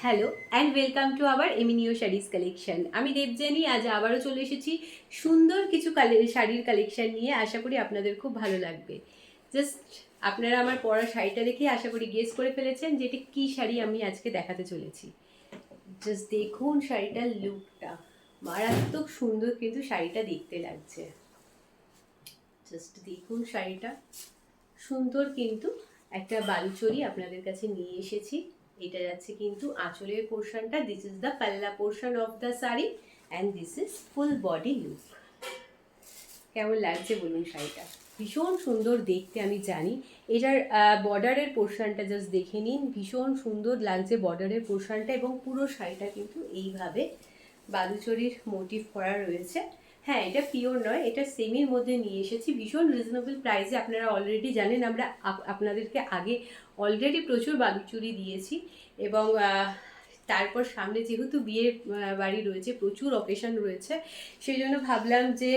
Hello and welcome to our Eminio saris collection. আমি দেবযানী, আজ আবারও চলে এসেছি সুন্দর কিছু শাড়ির কালেকশন নিয়ে। আশা করি আপনাদের খুব ভালো লাগবে। জাস্ট আপনারা আমার পরা শাড়িটা দেখে আশা করি গেস করে ফেলেছেন যে এটি কী শাড়ি আমি আজকে দেখাতে চলেছি। জাস্ট দেখুন শাড়িটার লুকটা, মারাত্মক সুন্দর কিন্তু শাড়িটা দেখতে লাগছে। জাস্ট দেখুন শাড়িটা সুন্দর, কিন্তু একটা বালুচরি আপনাদের কাছে নিয়ে এসেছি। এটা যাচ্ছে কিন্তু আঁচলের পোর্শনটা, দিস ইজ দ্য পাল্লা portion of the sari and this is full body look. কেমন লাগছে বলুন শাড়িটা? ভীষণ সুন্দর দেখতে, আমি জানি। এটার বর্ডারের পোর্শনটা জাস্ট দেখে নিন, ভীষণ সুন্দর লাগছে বর্ডারের পোর্শনটা, এবং পুরো শাড়িটা কিন্তু এইভাবে বালুচরির মোটিভ করা রয়েছে। হ্যাঁ, এটা পিওর নয়, এটা সেমির মধ্যে নিয়ে এসেছি ভীষণ রিজনেবল প্রাইসে। আপনারা অলরেডি জানেন আমরা আপনাদেরকে আগে অলরেডি প্রচুর বালুচরি দিয়েছি, এবং তারপর সামনে যেহেতু বিয়ের বাড়ি রয়েছে, প্রচুর অকেশন রয়েছে, সেই জন্য ভাবলাম যে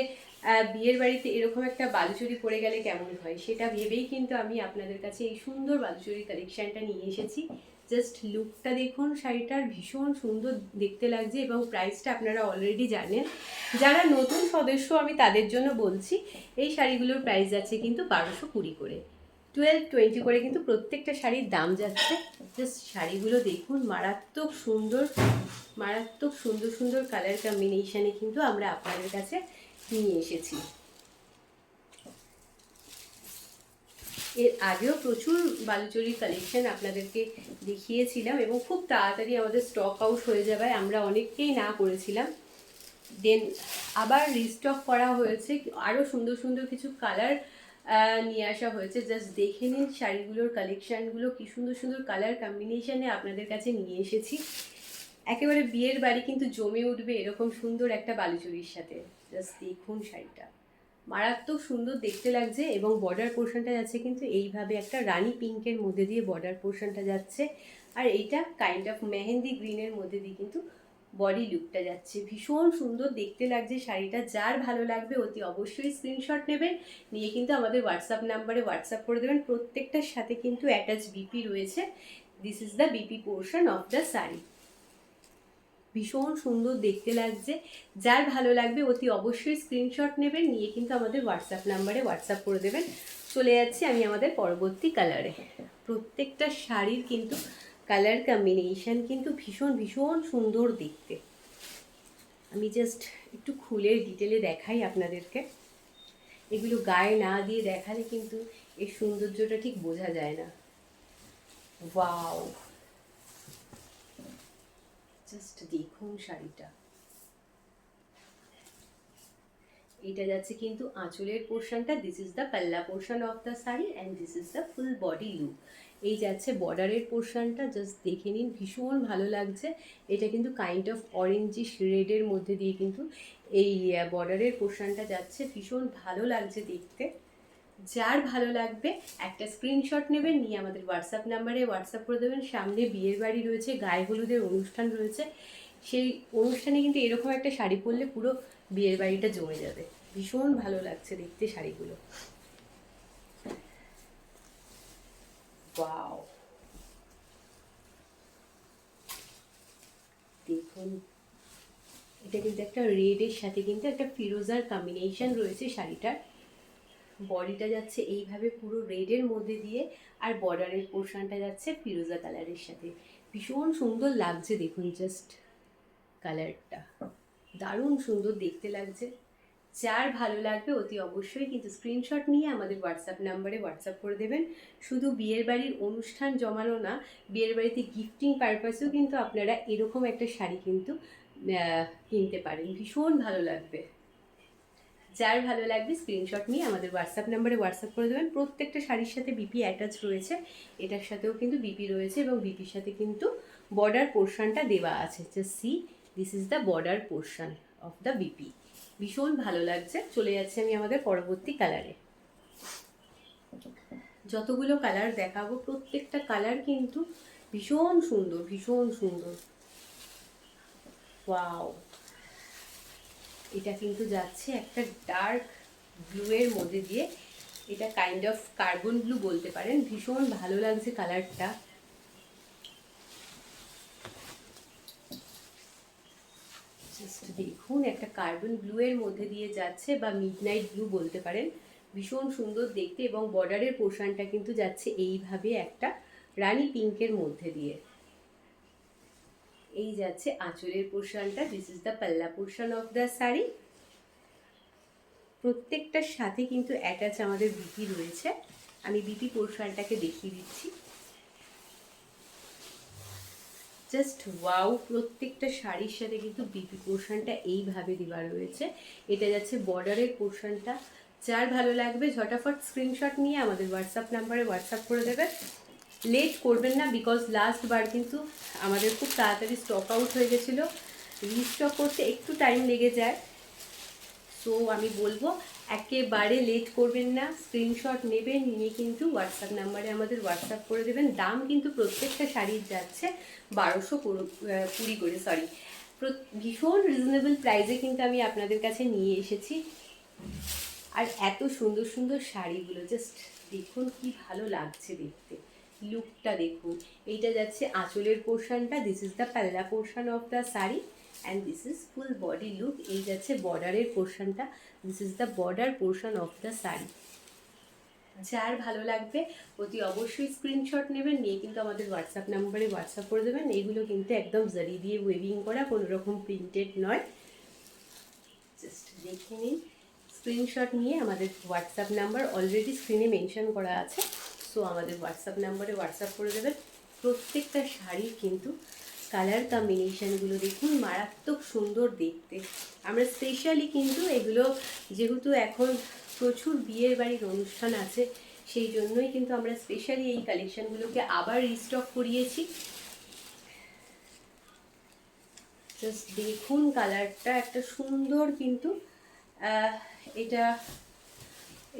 বিয়ের বাড়িতে এরকম একটা বালুচরি পরে গেলে কেমন হয়, সেটা ভেবেই কিন্তু আমি আপনাদের কাছে এই সুন্দর বালুচরি কালেকশানটা নিয়ে এসেছি। জাস্ট লুকটা দেখুন শাড়িটার, ভীষণ সুন্দর দেখতে লাগছে, এবং প্রাইসটা আপনারা অলরেডি জানেন। যারা নতুন সদস্য আমি তাদের জন্য বলছি, এই শাড়িগুলোর প্রাইস যাচ্ছে কিন্তু 1220 করে, 1220 করে কিন্তু প্রত্যেকটা শাড়ির দাম যাচ্ছে। জাস্ট শাড়িগুলো দেখুন, মারাত্মক সুন্দর, মারাত্মক সুন্দর সুন্দর কালার কম্বিনেশানে কিন্তু আমরা আপনাদের কাছে নিয়ে এসেছি। এর আগেও প্রচুর বালুচরির কালেকশন আপনাদেরকে দেখিয়েছিলাম, এবং খুব তাড়াতাড়ি আমাদের স্টক আউট হয়ে যাবে, আমরা অনেককেই না করেছিলাম। দেন আবার রিস্টক করা হয়েছে, আরও সুন্দর সুন্দর কিছু কালার নিয়ে আসা হয়েছে। জাস্ট দেখে নিন শাড়িগুলোর কালেকশানগুলো, কি সুন্দর সুন্দর কালার কম্বিনেশানে আপনাদের কাছে নিয়ে এসেছি। একেবারে বিয়ের বাড়ি কিন্তু জমে উঠবে এরকম সুন্দর একটা বালুচরির সাথে। জাস্ট দেখুন শাড়িটা, মারাত্মক সুন্দর দেখতে লাগছে, এবং বর্ডার পোর্শনটা যাচ্ছে কিন্তু এইভাবে একটা রানী পিঙ্কের মধ্যে দিয়ে বর্ডার পোর্শনটা যাচ্ছে, আর এইটা কাইন্ড অফ মেহেন্দি গ্রিনের মধ্যে দিয়ে কিন্তু বডি লুকটা যাচ্ছে। ভীষণ সুন্দর দেখতে লাগছে শাড়িটা। যার ভালো লাগবে অতি অবশ্যই স্ক্রিনশট নেবেন, নিয়ে কিন্তু আমাদের হোয়াটসঅ্যাপ নাম্বারে হোয়াটসঅ্যাপ করে দেবেন। প্রত্যেকটার সাথে কিন্তু অ্যাটাচ বিপি রয়েছে। This is the BP portion of the sari. ভীষণ সুন্দর দেখতে লাগছে, যার ভালো লাগবে অতি অবশ্যই স্ক্রিনশট নেবেন, নিয়ে কিন্তু আমাদের হোয়াটসঅ্যাপ নাম্বারে হোয়াটসঅ্যাপ করে দেবেন। চলে যাচ্ছি আমি আমাদের পরবর্তী কালারে। প্রত্যেকটা শাড়ির কিন্তু কালার কম্বিনেশন কিন্তু ভীষণ ভীষণ সুন্দর দেখতে। আমি জাস্ট একটু খুলে ডিটেলে দেখাই আপনাদেরকে, এগুলো গায়ে না দিয়ে দেখালে কিন্তু এর সৌন্দর্যটা ঠিক বোঝা যায় না। ওয়াও, জাস্ট দেখুন শাড়িটা, এটা যাচ্ছে কিন্তু আঁচলের পোর্শনটা, দিস ইজ দ্য পাল্লা portion of the sari and this is the full body look. এই যাচ্ছে বর্ডারের পোর্শনটা, জাস্ট দেখে নিন, ভীষণ ভালো লাগছে। এটা কিন্তু কাইন্ড অফ অরেঞ্জিশ রেডের মধ্যে দিয়ে কিন্তু এই বর্ডারের পোর্শনটা যাচ্ছে, ভীষণ ভালো লাগছে দেখতে। যার ভালো লাগবে একটা স্ক্রিনশট নেবেন, নিয়ে আমাদের হোয়াটসঅ্যাপ নাম্বারে হোয়াটসঅ্যাপ করে দেবেন। সামনে বিয়ের বাড়ি রয়েছে, গায়ে হলুদের অনুষ্ঠান রয়েছে, সেই অনুষ্ঠানে কিন্তু এরকম একটা শাড়ি পরলে পুরো বিয়ের বাড়িটা জমে যাবে। ভীষণ ভালো লাগছে দেখতে শাড়িগুলো। ওয়াও, দেখুন, এটা কিন্তু একটা রেডের সাথে কিন্তু একটা ফিরোজার কম্বিনেশন রয়েছে শাড়িটার। বডিটা যাচ্ছে এইভাবে পুরো রেডের মধ্যে দিয়ে, আর বর্ডারের পোর্শনটা যাচ্ছে ফিরোজা কালারের সাথে। ভীষণ সুন্দর লাগছে, দেখুন জাস্ট কালারটা, দারুণ সুন্দর দেখতে লাগছে। যার ভালো লাগবে অতি অবশ্যই কিন্তু স্ক্রিনশট নিয়ে আমাদের হোয়াটসঅ্যাপ নাম্বারে হোয়াটসঅ্যাপ করে দেবেন। শুধু বিয়ের বাড়ির অনুষ্ঠান জমানো না, বিয়ের বাড়িতে গিফটিং পারপাসেও কিন্তু আপনারা এরকম একটা শাড়ি কিন্তু কিনতে পারেন, ভীষণ ভালো লাগবে। যার ভালো লাগবে স্ক্রিনশট নিয়ে আমাদের হোয়াটসঅ্যাপ নাম্বারে হোয়াটসঅ্যাপ করে দেবেন। প্রত্যেকটা শাড়ির সাথে বিপি অ্যাটাচ রয়েছে, এটার সাথেও কিন্তু বিপি রয়েছে, এবং বিপির সাথে কিন্তু বর্ডার পোর্শনটা দেওয়া আছে। Just see, this is the border portion of the BP. ভীষণ ভালো লাগছে। চলে যাচ্ছে আমি আমাদের পরবর্তী কালারে। যতগুলো কালার দেখাবো প্রত্যেকটা কালার কিন্তু ভীষণ সুন্দর, ভীষণ সুন্দর। ওয়াও, এটা কিন্তু যাচ্ছে একটা ডার্ক ব্লু এর মধ্যে দিয়ে, এটা কাইন্ড অফ কার্বন ব্লু বলতে পারেন। ভীষণ ভালো লাগছে কালারটা। জাস্ট দেখুন, একটা কার্বন ব্লু এর মধ্যে দিয়ে যাচ্ছে, বা মিডনাইট ব্লু বলতে পারেন। ভীষণ সুন্দর দেখতে, এবং বর্ডারের পোর্শনটা কিন্তু যাচ্ছে এইভাবে একটা রানী পিঙ্কের মধ্যে দিয়ে। এই যাচ্ছে আঁচলের পোর্শনটা। দিস ইজ দ্য পাল্লা পোর্শন অফ দ্য শাড়ি। প্রত্যেকটার সাথে কিন্তু অ্যাটাচ আমাদের বিপি রয়েছে। আমি বিপি পোর্শনটাকে দেখিয়ে দিচ্ছি। জাস্ট ওয়াও, প্রত্যেকটা শাড়ির সাথে কিন্তু বিপি পোর্শনটা এইভাবে দেওয়া রয়েছে। এটা যাচ্ছে বর্ডারের পোর্শনটা। যার ভালো লাগবে ঝটাফট স্ক্রিনশট নিয়ে আমাদের হোয়াটসঅ্যাপ নাম্বারে হোয়াটসঅ্যাপ করে দেবে। লেট করবেন না, বিকজ লাস্ট বার কিন্তু আমাদের খুব তাড়াতাড়ি স্টক আউট হয়ে গেছিলো। রিস্টক করতে একটু টাইম লেগে যায়। সো আমি বলবো একেবারে লেট করবেন না, স্ক্রিনশট নেবেন, নিয়ে কিন্তু হোয়াটসঅ্যাপ নাম্বারে আমাদের হোয়াটসঅ্যাপ করে দেবেন। দাম কিন্তু প্রত্যেকটা শাড়ির যাচ্ছে 1220 করে, সরি, ভীষণ রিজনেবল প্রাইসে কিন্তু আমি আপনাদের কাছে নিয়ে এসেছি। আর এত সুন্দর সুন্দর শাড়িগুলো জাস্ট দেখুন, কি ভালো লাগছে দেখতে, লুকটা দেখুন। এইটা যাচ্ছে আঁচলের পোর্শনটা। দিস ইজ দ্য পাল্লা portion of the sari and this is full body look. এই যাচ্ছে বর্ডারের পোর্শনটা। This is the border portion of the sari. যার ভালো লাগবে অতি অবশ্যই স্ক্রিনশট নেবেন, নিয়ে কিন্তু আমাদের হোয়াটসঅ্যাপ নাম্বারে হোয়াটসঅ্যাপ করে দেবেন। এইগুলো কিন্তু একদম জারি দিয়ে ওয়েভিং করা, কোনো রকম প্রিন্টেড নয়। জাস্ট দেখে নিন, স্ক্রিনশট নিয়ে আমাদের হোয়াটসঅ্যাপ নাম্বার অলরেডি স্ক্রিনে মেনশন করা আছে। সো আমাদের হোয়াটসঅ্যাপ নাম্বারে হোয়াটসঅ্যাপ করে দেবেন। প্রত্যেকটা শাড়ির কিন্তু কালার কম্বিনেশানগুলো দেখুন, মারাত্মক সুন্দর দেখতে। আমরা স্পেশালি কিন্তু এগুলো, যেহেতু এখন প্রচুর বিয়ের বাড়ির অনুষ্ঠান আছে, সেই জন্যই কিন্তু আমরা স্পেশালি এই কালেকশানগুলোকে আবার রিস্টক করিয়েছি। জাস্ট দেখুন কালারটা একটা সুন্দর, কিন্তু এটা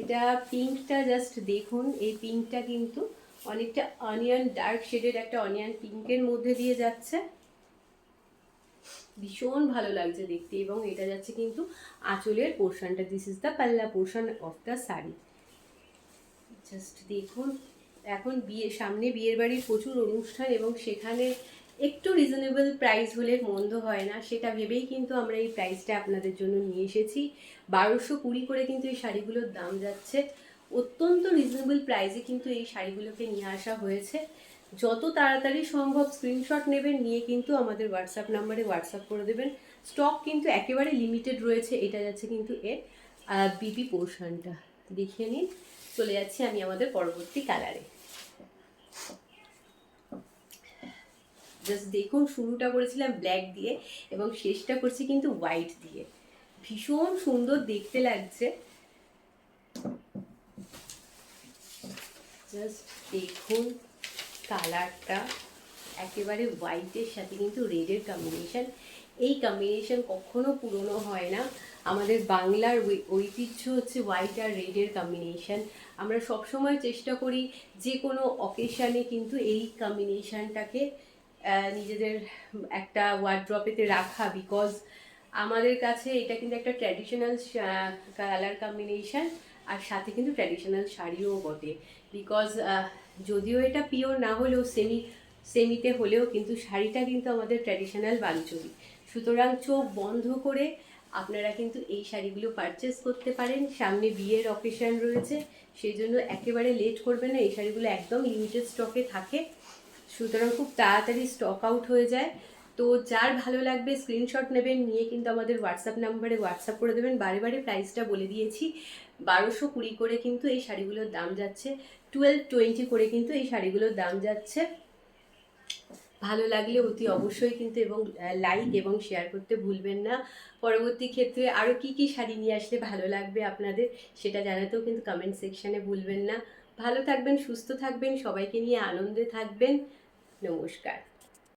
এটা পিঙ্কটা জাস্ট দেখুন। এই পিঙ্কটা কিন্তু অনেকটা অনিয়ন, ডার্ক শেডের একটা অনিয়ন পিঙ্কের মধ্যে দিয়ে যাচ্ছে। ভীষণ ভালো লাগছে দেখতে। এবং এটা যাচ্ছে কিন্তু আঁচলের পোর্শনটা। দিস ইজ দ্য পাল্লা portion of the sari. Just দেখুন, এখন সামনে বিয়ের বাড়ির প্রচুর অনুষ্ঠান, এবং সেখানে একটু রিজনেবল প্রাইস হলে মন্দ হয় না, সেটা ভেবেই কিন্তু আমরা এই প্রাইসটা আপনাদের জন্য নিয়ে এসেছি। 1220 করে কিন্তু এই শাড়িগুলোর দাম যাচ্ছে। অত্যন্ত রিজনেবল প্রাইসে কিন্তু এই শাড়িগুলোকে নিয়ে আসা হয়েছে। যত তাড়াতাড়ি সম্ভব স্ক্রিনশট নেবেন, নিয়ে কিন্তু আমাদের হোয়াটসঅ্যাপ নাম্বারে হোয়াটসঅ্যাপ করে দেবেন। স্টক কিন্তু একেবারে লিমিটেড রয়েছে। এটা যাচ্ছে কিন্তু এর বিপি পোর্শনটা, দেখিয়ে নিন। চলে যাচ্ছি আমি আমাদের পরবর্তী কালারে। জাস্ট দেখুন, শুরুটা করেছিলাম ব্ল্যাক দিয়ে এবং শেষটা করছি কিন্তু হোয়াইট দিয়ে। ভীষণ সুন্দর দেখতে লাগছে। জাস্ট দেখুন কালারটা, একেবারে হোয়াইটের সাথে কিন্তু রেডের কম্বিনেশন। এই কম্বিনেশন কখনো পুরনো হয় না। আমাদের বাংলার ঐতিহ্য হচ্ছে হোয়াইট আর রেডের কম্বিনেশন। আমরা সবসময় চেষ্টা করি যে কোনো অকেশানে কিন্তু এই কম্বিনেশনটাকে নিজেদের একটা ওয়ার্ড্রপেতে রাখা, বিকজ আমাদের কাছে এটা কিন্তু একটা ট্র্যাডিশনাল কালার কম্বিনেশন, আর সাথে কিন্তু ট্র্যাডিশনাল শাড়িও বটে। বিকজ যদিও এটা পিওর না হলেও সেমিতে হলেও কিন্তু শাড়িটা কিন্তু আমাদের ট্র্যাডিশনাল বালুচরী। সুতরাং চোখ বন্ধ করে আপনারা কিন্তু এই শাড়িগুলো পারচেস করতে পারেন। সামনে বিয়ের অকেশন রয়েছে, সেই জন্য একেবারে লেট করবেন না। এই শাড়িগুলো একদম লিমিটেড স্টকে থাকে, সুতরাং খুব তাড়াতাড়ি স্টক আউট হয়ে যায়। তো যার ভালো লাগবে স্ক্রিনশট নেবেন, নিয়ে কিন্তু আমাদের হোয়াটসঅ্যাপ নাম্বারে হোয়াটসঅ্যাপ করে দেবেন। বারে বারে প্রাইসটা বলে দিয়েছি, 1220 করে কিন্তু এই শাড়িগুলোর দাম যাচ্ছে, 1220 করে কিন্তু এই শাড়িগুলোর দাম যাচ্ছে। ভালো লাগলে অতি অবশ্যই কিন্তু এবং লাইক এবং শেয়ার করতে ভুলবেন না। পরবর্তী ক্ষেত্রে আরও কী কী শাড়ি নিয়ে আসলে ভালো লাগবে আপনাদের, সেটা জানাতেও কিন্তু কমেন্ট সেকশানে ভুলবেন না। ভালো থাকবেন, সুস্থ থাকবেন, সবাইকে নিয়ে আনন্দে থাকবেন। নমস্কার।